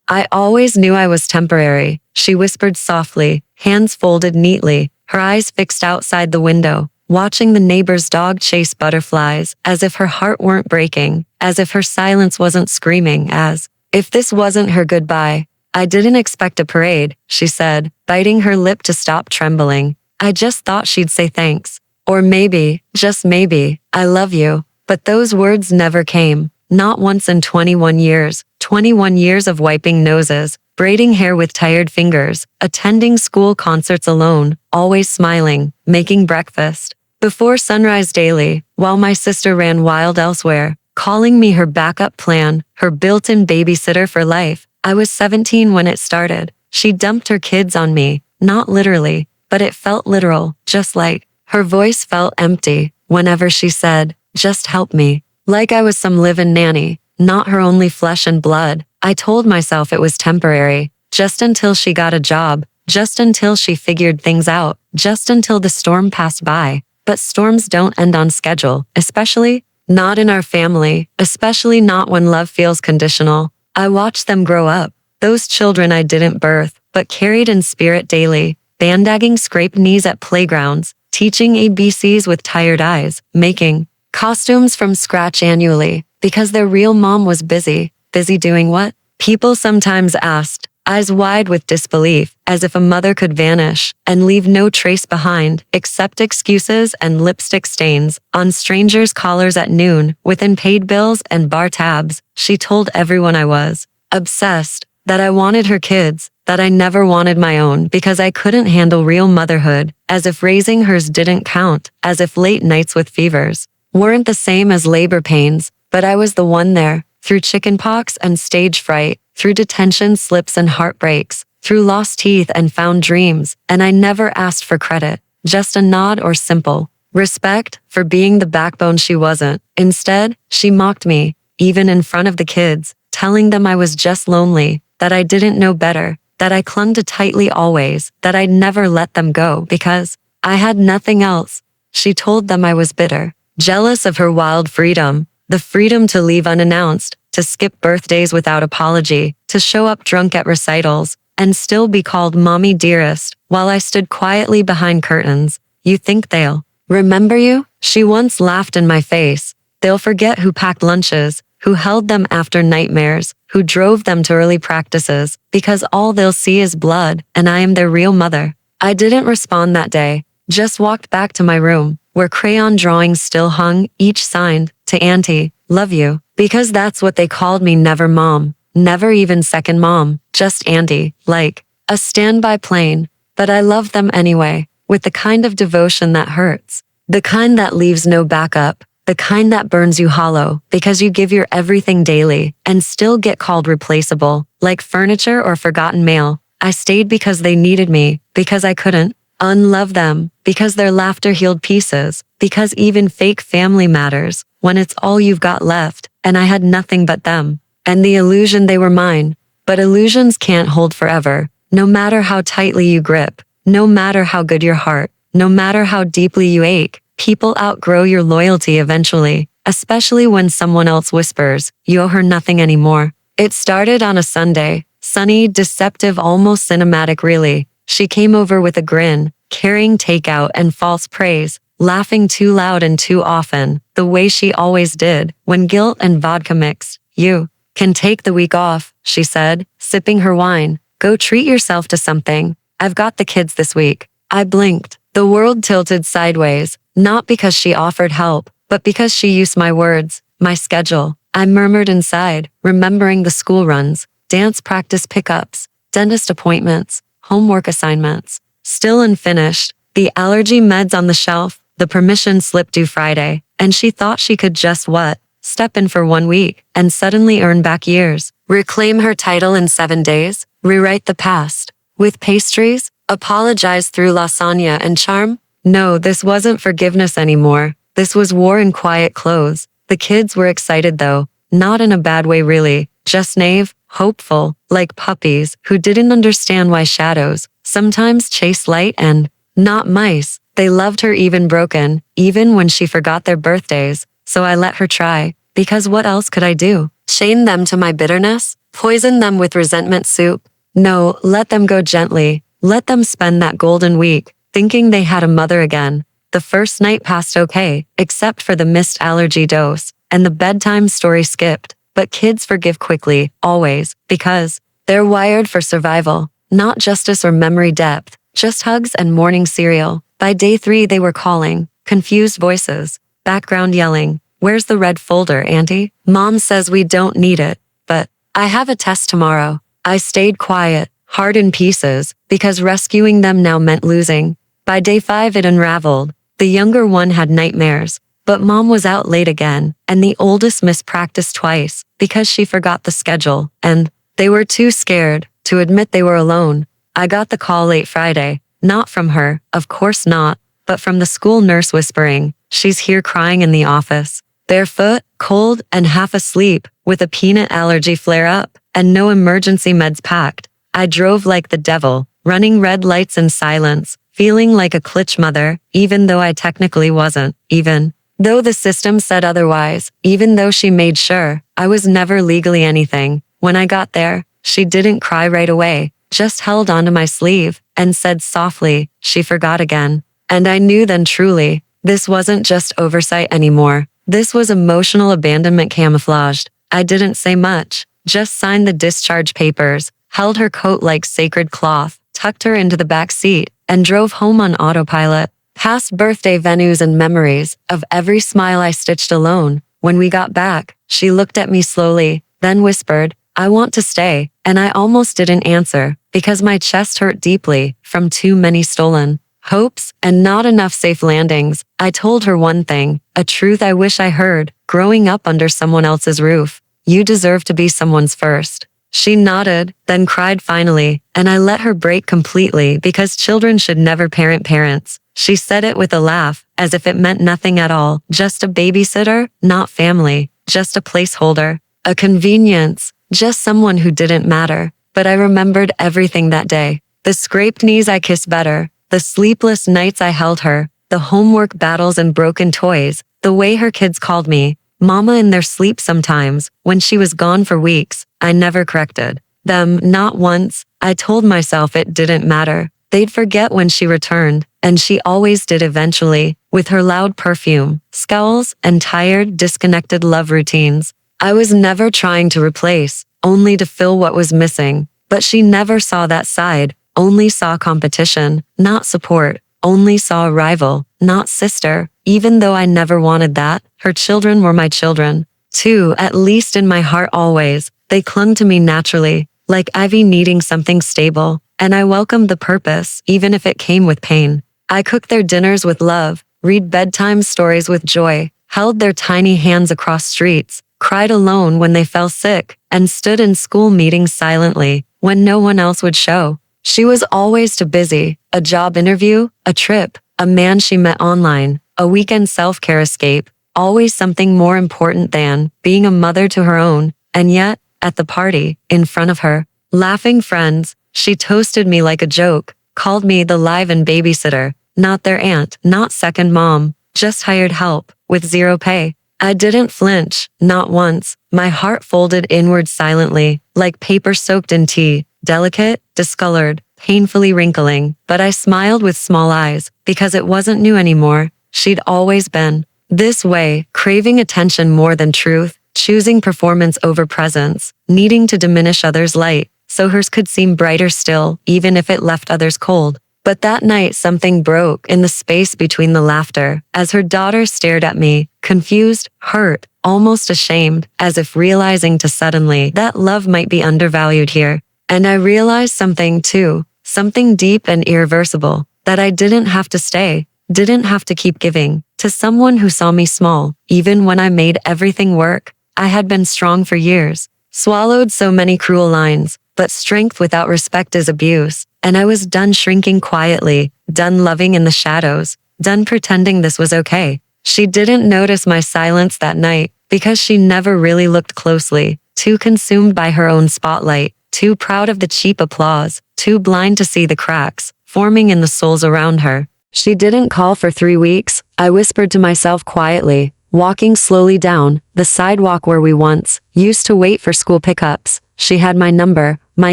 I always knew I was temporary, she whispered softly, hands folded neatly, her eyes fixed outside the window, watching the neighbor's dog chase butterflies, as if her heart weren't breaking, as if her silence wasn't screaming, as if this wasn't her goodbye. I didn't expect a parade, she said, biting her lip to stop trembling. I just thought she'd say thanks. Or maybe, just maybe, I love you. But those words never came. Not once in 21 years. 21 years of wiping noses, braiding hair with tired fingers, attending school concerts alone, always smiling, making breakfast before sunrise daily, while my sister ran wild elsewhere, calling me her backup plan, her built-in babysitter for life. I was 17 when it started. She dumped her kids on me, not literally, but it felt literal, just like her voice felt empty whenever she said, "Just help me." Like I was some live-in nanny, not her only flesh and blood. I told myself it was temporary, just until she got a job, just until she figured things out, just until the storm passed by. But storms don't end on schedule, especially not in our family, especially not when love feels conditional. I watched them grow up, those children I didn't birth, but carried in spirit daily, bandagging scraped knees at playgrounds, teaching ABCs with tired eyes, making costumes from scratch annually, because their real mom was busy. Busy doing what? People sometimes asked, eyes wide with disbelief, as if a mother could vanish and leave no trace behind, except excuses and lipstick stains on strangers' collars at noon, with unpaid bills and bar tabs. She told everyone I was obsessed, that I wanted her kids, that I never wanted my own because I couldn't handle real motherhood, as if raising hers didn't count, as if late nights with fevers weren't the same as labor pains. But I was the one there, through chickenpox and stage fright, through detention slips and heartbreaks, through lost teeth and found dreams, and I never asked for credit, just a nod or simple respect for being the backbone she wasn't. Instead, she mocked me, even in front of the kids, telling them I was just lonely, that I didn't know better, that I clung too tightly always, that I'd never let them go because I had nothing else. She told them I was bitter, jealous of her wild freedom, the freedom to leave unannounced, to skip birthdays without apology, to show up drunk at recitals, and still be called mommy dearest, while I stood quietly behind curtains. You think they'll remember you? She once laughed in my face. They'll forget who packed lunches, who held them after nightmares, who drove them to early practices, because all they'll see is blood, and I am their real mother. I didn't respond that day, just walked back to my room, where crayon drawings still hung, each signed, to Auntie, love you, because that's what they called me. Never mom, never even second mom, just Auntie, like a standby plane. But I loved them anyway, with the kind of devotion that hurts, the kind that leaves no backup, the kind that burns you hollow because you give your everything daily and still get called replaceable, like furniture or forgotten mail. I stayed because they needed me, because I couldn't unlove them, because their laughter healed pieces, because even fake family matters when it's all you've got left, and I had nothing but them, and the illusion they were mine. But illusions can't hold forever, no matter how tightly you grip, no matter how good your heart, no matter how deeply you ache. People outgrow your loyalty eventually, especially when someone else whispers, you owe her nothing anymore. It started on a Sunday, sunny, deceptive, almost cinematic really. She came over with a grin, carrying takeout and false praise, laughing too loud and too often, the way she always did, when guilt and vodka mixed. You can take the week off, she said, sipping her wine. Go treat yourself to something. I've got the kids this week. I blinked. The world tilted sideways, not because she offered help, but because she used my words, my schedule. I murmured inside, remembering the school runs, dance practice pickups, dentist appointments, homework assignments. Still unfinished, the allergy meds on the shelf, the permission slip due Friday, and she thought she could just what? Step in for 1 week and suddenly earn back years, reclaim her title in 7 days, rewrite the past. With pastries, apologize through lasagna and charm? No, this wasn't forgiveness anymore. This was war in quiet clothes. The kids were excited though, not in a bad way really, just naive, hopeful, like puppies who didn't understand why shadows sometimes chase light and not mice. They loved her even broken, even when she forgot their birthdays. So I let her try, because what else could I do? Chain them to my bitterness? Poison them with resentment soup? No, let them go gently. Let them spend that golden week, thinking they had a mother again. The first night passed okay, except for the missed allergy dose, and the bedtime story skipped. But kids forgive quickly, always, because they're wired for survival, not justice or memory depth, just hugs and morning cereal. By day 3 they were calling, confused voices, background yelling, "Where's the red folder, Auntie? Mom says we don't need it, but I have a test tomorrow." I stayed quiet, heart in pieces, because rescuing them now meant losing. By day 5 it unraveled. The younger one had nightmares, but Mom was out late again, and the oldest missed practice twice because she forgot the schedule, and they were too scared to admit they were alone. I got the call late Friday, not from her, of course not, but from the school nurse whispering, "She's here crying in the office." Barefoot, cold, and half asleep, with a peanut allergy flare-up, and no emergency meds packed. I drove like the devil, running red lights in silence, feeling like a klitsch mother, even though I technically wasn't, even though the system said otherwise, even though she made sure I was never legally anything. When I got there, she didn't cry right away, just held onto my sleeve, and said softly, "She forgot again." And I knew then truly, this wasn't just oversight anymore. This was emotional abandonment camouflaged. I didn't say much, just signed the discharge papers, held her coat like sacred cloth, tucked her into the back seat, and drove home on autopilot, past birthday venues and memories of every smile I stitched alone. When we got back, she looked at me slowly, then whispered, "I want to stay," and I almost didn't answer, because my chest hurt deeply from too many stolen hopes and not enough safe landings. I told her one thing, a truth I wish I heard, growing up under someone else's roof. "You deserve to be someone's first." She nodded, then cried finally, and I let her break completely because children should never parent parents. She said it with a laugh, as if it meant nothing at all, just a babysitter, not family, just a placeholder, a convenience, just someone who didn't matter. But I remembered everything that day. The scraped knees I kissed better, the sleepless nights I held her, the homework battles and broken toys, the way her kids called me Mama in their sleep sometimes. When she was gone for weeks, I never corrected them, not once. I told myself it didn't matter. They'd forget when she returned, and she always did eventually, with her loud perfume, scowls, and tired, disconnected love routines. I was never trying to replace, only to fill what was missing. But she never saw that side, only saw competition, not support, only saw a rival, not sister. Even though I never wanted that, her children were my children, too, at least in my heart always. They clung to me naturally, like ivy needing something stable, and I welcomed the purpose, even if it came with pain. I cooked their dinners with love, read bedtime stories with joy, held their tiny hands across streets, cried alone when they fell sick, and stood in school meetings silently when no one else would show. She was always too busy, a job interview, a trip, a man she met online, a weekend self-care escape, always something more important than being a mother to her own. And yet, at the party, in front of her, laughing friends, she toasted me like a joke, called me the live-in babysitter, not their aunt, not second mom, just hired help, with zero pay. I didn't flinch, not once. My heart folded inward silently, like paper soaked in tea, delicate, discolored, painfully wrinkling. But I smiled with small eyes, because it wasn't new anymore. She'd always been this way, craving attention more than truth, choosing performance over presence, needing to diminish others' light, so hers could seem brighter still, even if it left others cold. But that night something broke in the space between the laughter, as her daughter stared at me, confused, hurt, almost ashamed, as if realizing too suddenly that love might be undervalued here. And I realized something too, something deep and irreversible, that I didn't have to stay, didn't have to keep giving, to someone who saw me small, even when I made everything work. I had been strong for years, swallowed so many cruel lines, but strength without respect is abuse, and I was done shrinking quietly, done loving in the shadows, done pretending this was okay. She didn't notice my silence that night, because she never really looked closely, too consumed by her own spotlight, too proud of the cheap applause, too blind to see the cracks forming in the souls around her. She didn't call for 3 weeks, I whispered to myself quietly, walking slowly down the sidewalk where we once used to wait for school pickups. She had my number, my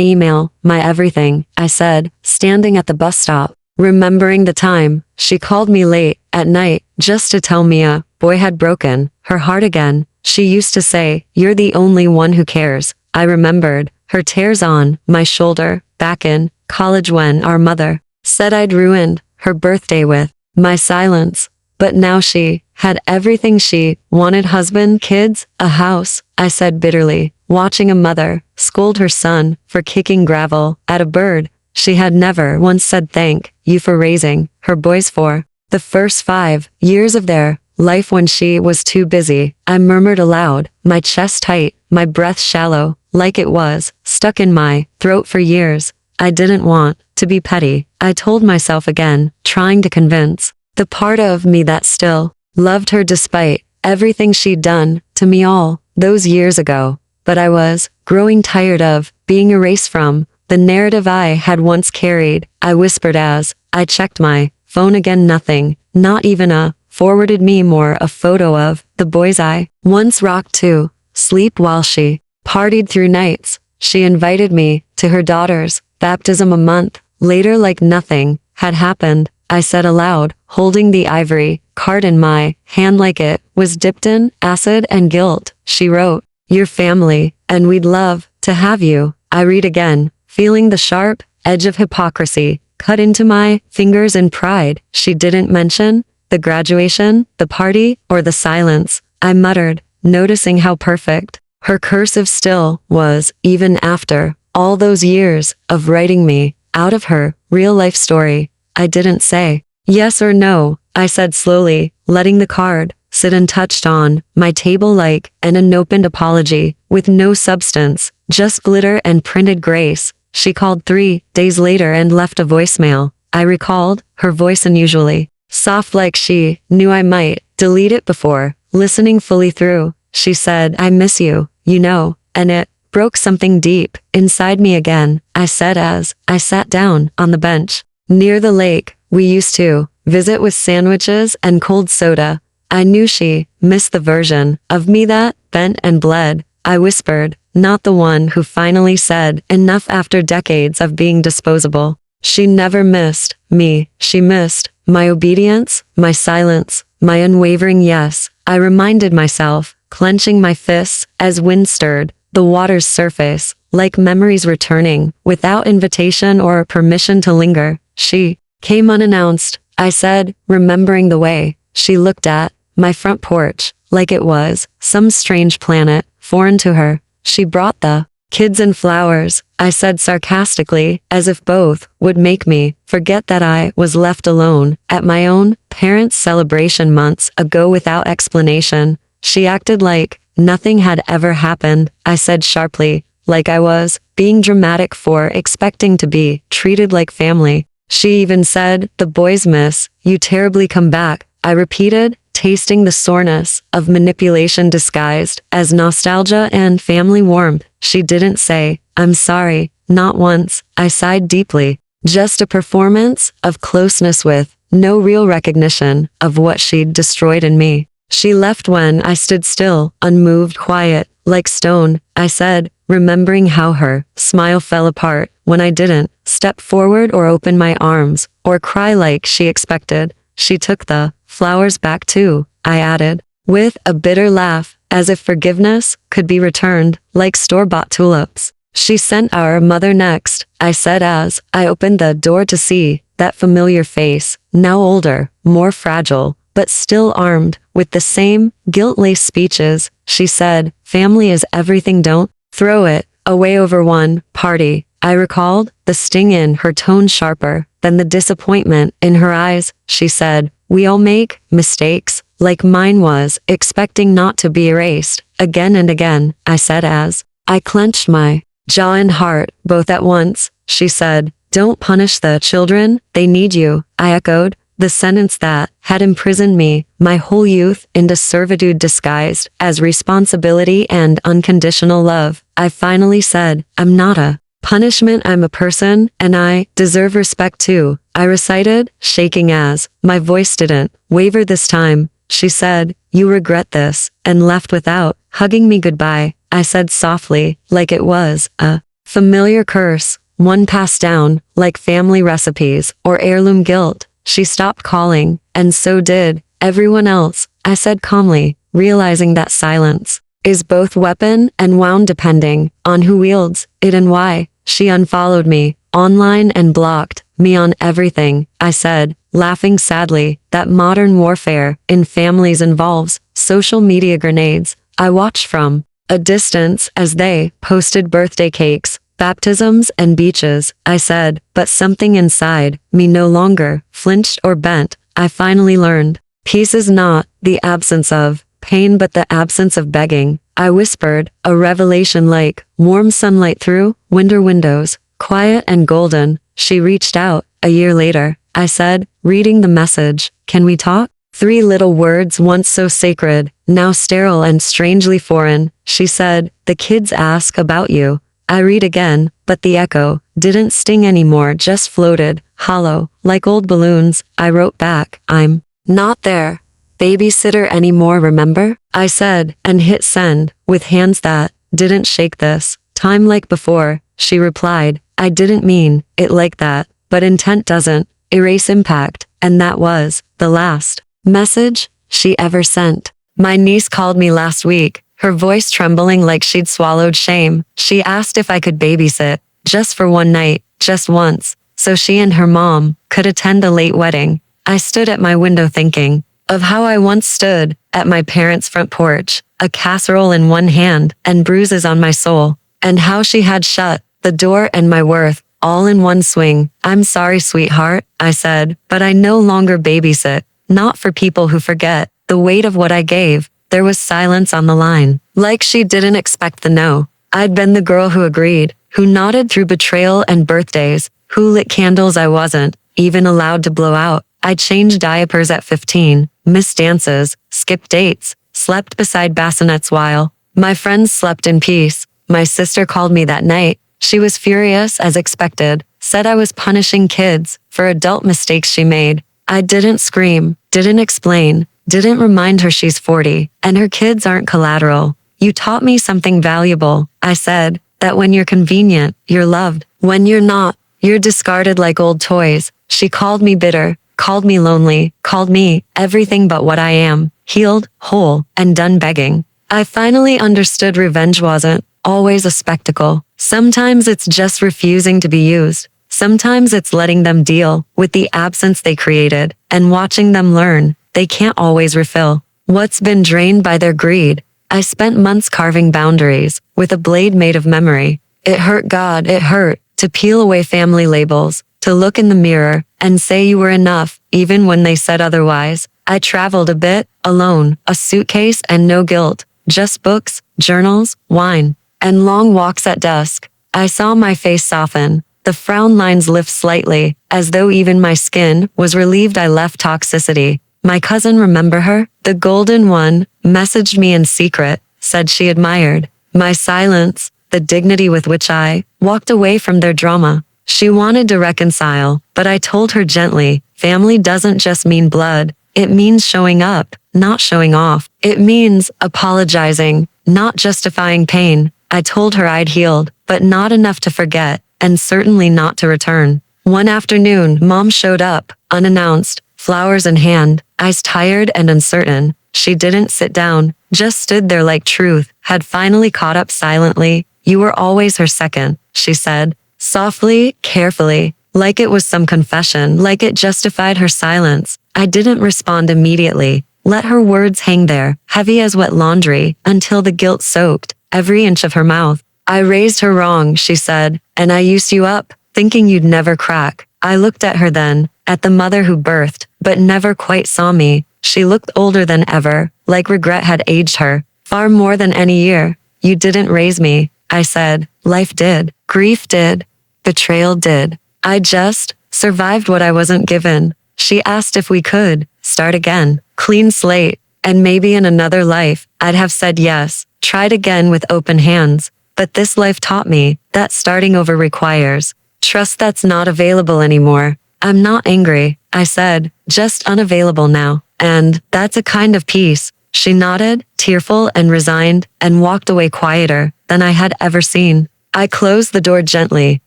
email, my everything, I said, standing at the bus stop. Remembering the time, she called me late at night just to tell me a boy had broken her heart again. She used to say, "You're the only one who cares." I remembered her tears on my shoulder back in college when our mother said I'd ruined her birthday with my silence. But now she had everything she wanted: husband, kids, a house, I said bitterly, watching a mother scold her son for kicking gravel at a bird she had never once said thank you for raising her boys for the first 5 years of their life when she was too busy. I murmured aloud, my chest tight, my breath shallow, like it was stuck in my throat for years. I didn't want to be petty, I told myself again, trying to convince the part of me that still loved her despite everything she'd done to me all those years ago. But I was growing tired of being erased from the narrative I had once carried. I whispered as I checked my phone again. Nothing, not even a forwarded me more a photo of the boys I once rocked to sleep while she partied through nights. She invited me to her daughter's baptism a month later like nothing had happened. I said aloud, holding the ivory card in my hand like it was dipped in acid and guilt. She wrote, "Your family, and we'd love to have you." I read again, feeling the sharp edge of hypocrisy cut into my fingers in pride. She didn't mention the graduation, the party, or the silence, I muttered, noticing how perfect her cursive still was, even after all those years of writing me out of her real-life story. I didn't say yes or no, I said slowly, letting the card sit untouched on my table like an unopened apology, with no substance, just glitter and printed grace. She called 3 days later and left a voicemail. I recalled her voice unusually soft, like she knew I might delete it before listening fully through. She said, "I miss you, you know," and it broke something deep inside me again. I said as I sat down on the bench near the lake we used to visit with sandwiches and cold soda. I knew she missed the version of me that bent and bled. I whispered, not the one who finally said enough after decades of being disposable. She never missed me. She missed my obedience, my silence, my unwavering yes. I reminded myself, clenching my fists as wind stirred the water's surface, like memories returning without invitation or permission to linger. She came unannounced, I said, remembering the way she looked at my front porch, like it was some strange planet foreign to her. She brought the kids and flowers, I said sarcastically, as if both would make me forget that I was left alone at my own parents' celebration months ago without explanation. She acted like nothing had ever happened, I said sharply, like I was being dramatic for expecting to be treated like family. She even said, "The boys miss you terribly, come back," I repeated, tasting the soreness of manipulation disguised as nostalgia and family warmth. She didn't say, "I'm sorry," not once. I sighed deeply. Just a performance of closeness with no real recognition of what she'd destroyed in me. She left when I stood still, unmoved, quiet, like stone, I said, remembering how her smile fell apart when I didn't step forward or open my arms or cry like she expected. She took the flowers back too, I added, with a bitter laugh, as if forgiveness could be returned, like store-bought tulips. She sent our mother next, I said as I opened the door to see that familiar face, now older, more fragile, but still armed with the same guilt-laced speeches. She said, "Family is everything, don't throw it away over one party." I recalled the sting in her tone sharper than the disappointment in her eyes. She said, "We all make mistakes," like mine was, expecting not to be erased. Again and again, I said as I clenched my jaw and heart both at once. She said, "Don't punish the children, they need you," I echoed, the sentence that had imprisoned me my whole youth into servitude disguised as responsibility and unconditional love. I finally said, "I'm not a punishment, I'm a person, and I deserve respect too," I recited, shaking as my voice didn't waver this time. She said, "You regret this," and left without hugging me goodbye. I said softly, like it was a familiar curse, one passed down, like family recipes or heirloom guilt. She stopped calling, and so did everyone else, I said calmly, realizing that silence is both weapon and wound depending on who wields it and why. She unfollowed me online and blocked me on everything, I said, laughing sadly. That modern warfare in families involves social media grenades. I watched from a distance as they posted birthday cakes, baptisms, and beaches, I said, but something inside me no longer flinched or bent. I finally learned peace is not the absence of pain but the absence of begging, I whispered, a revelation like warm sunlight through winter windows, quiet and golden. She reached out a year later, I said, reading the message. Can we talk? 3 little words once so sacred, now sterile and strangely foreign. She said, the kids ask about you. I read again, but the echo didn't sting anymore, just floated, hollow, like old balloons. I wrote back, I'm not there. Babysitter anymore, remember? I said, and hit send, with hands that didn't shake this time like before. She replied, I didn't mean it like that, but intent doesn't erase impact, and that was the last message she ever sent. My niece called me last week, her voice trembling like she'd swallowed shame. She asked if I could babysit, just for one night, just once, so she and her mom could attend a late wedding. I stood at my window thinking of how I once stood at my parents' front porch, a casserole in one hand and bruises on my soul, and how she had shut the door and my worth all in one swing. I'm sorry, sweetheart, I said, but I no longer babysit, not for people who forget the weight of what I gave. There was silence on the line, like she didn't expect the no. I'd been the girl who agreed, who nodded through betrayal and birthdays, who lit candles I wasn't even allowed to blow out. I changed diapers at 15, missed dances, skipped dates, slept beside bassinets while my friends slept in peace. My sister called me that night. She was furious as expected, said I was punishing kids for adult mistakes she made. I didn't scream, didn't explain, didn't remind her she's 40 and her kids aren't collateral. You taught me something valuable, I said, that when you're convenient, you're loved. When you're not, you're discarded like old toys. She called me bitter, called me lonely, called me everything but what I am, healed, whole, and done begging. I finally understood revenge wasn't always a spectacle. Sometimes it's just refusing to be used. Sometimes it's letting them deal with the absence they created and watching them learn they can't always refill what's been drained by their greed. I spent months carving boundaries with a blade made of memory. It hurt, God, it hurt to peel away family labels, to look in the mirror and say you were enough, even when they said otherwise. I traveled a bit, alone, a suitcase and no guilt, just books, journals, wine, and long walks at dusk. I saw my face soften, the frown lines lift slightly, as though even my skin was relieved I left toxicity. My cousin, remember her? The golden one, messaged me in secret, said she admired my silence, the dignity with which I walked away from their drama. She wanted to reconcile, but I told her gently, family doesn't just mean blood. It means showing up, not showing off. It means apologizing, not justifying pain. I told her I'd healed, but not enough to forget, and certainly not to return. One afternoon, Mom showed up, unannounced, flowers in hand, eyes tired and uncertain. She didn't sit down, just stood there like truth had finally caught up silently. You were always her second, she said, softly, carefully, like it was some confession, like it justified her silence. I didn't respond immediately, let her words hang there, heavy as wet laundry, until the guilt soaked every inch of her mouth. I raised her wrong, she said, and I used you up, thinking you'd never crack. I looked at her then, at the mother who birthed, but never quite saw me. She looked older than ever, like regret had aged her, far more than any year. You didn't raise me, I said. Life did. Grief did. Betrayal did. I just survived what I wasn't given. She asked if we could start again, clean slate, and maybe in another life, I'd have said yes, tried again with open hands. But this life taught me that starting over requires trust that's not available anymore. I'm not angry, I said, just unavailable now. And that's a kind of peace She nodded, tearful and resigned, and walked away quieter than I had ever seen. I closed the door gently,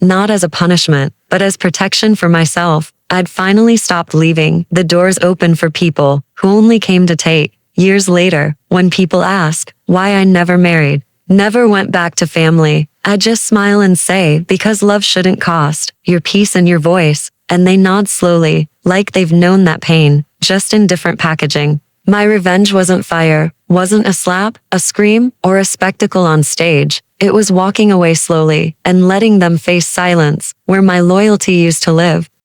not as a punishment, but as protection for myself. I'd finally stopped leaving the doors open for people who only came to take. Years later, when people ask why I never married, never went back to family, I just smile and say, because love shouldn't cost your peace and your voice. And they nod slowly, like they've known that pain, just in different packaging. My revenge wasn't fire, wasn't a slap, a scream, or a spectacle on stage. It was walking away slowly and letting them face silence, where my loyalty used to live.